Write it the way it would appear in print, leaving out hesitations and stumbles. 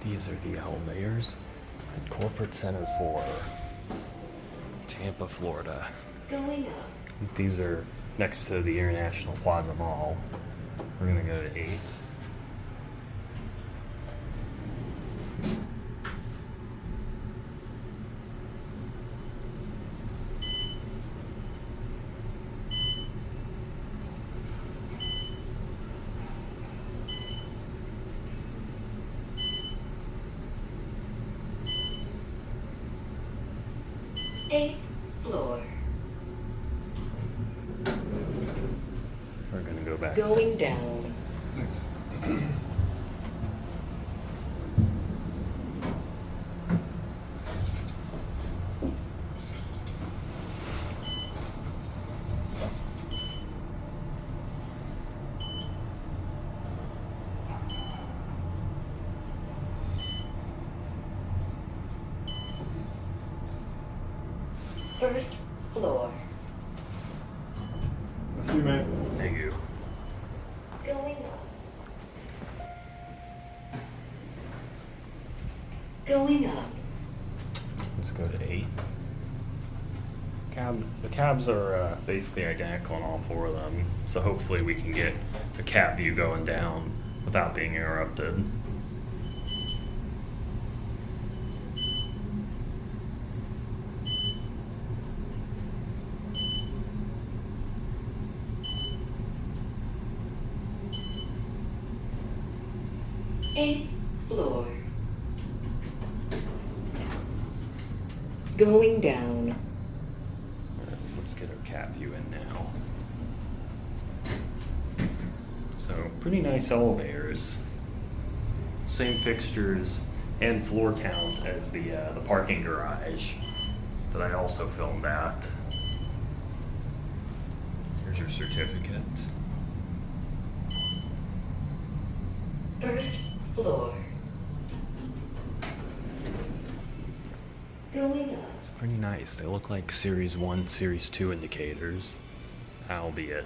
These are the elevators at Corporate Center 4, Tampa, Florida. Going up. These are next to the International Plaza Mall. We're gonna go to 8. Eighth floor. We're gonna go back. Going down. Thanks. First floor. A few minutes. Thank you. Going up. Going up. Let's go to 8. The cabs are basically identical on all 4 of them, so hopefully we can get a cab view going down without being interrupted. Eighth floor. Going down. Alright, let's get our cab view in now. So, pretty nice elevators. Same fixtures and floor count as the parking garage that I also filmed at. Here's your certificate. First floor. Going up. It's pretty nice. They look like Series 1, Series 2 indicators, albeit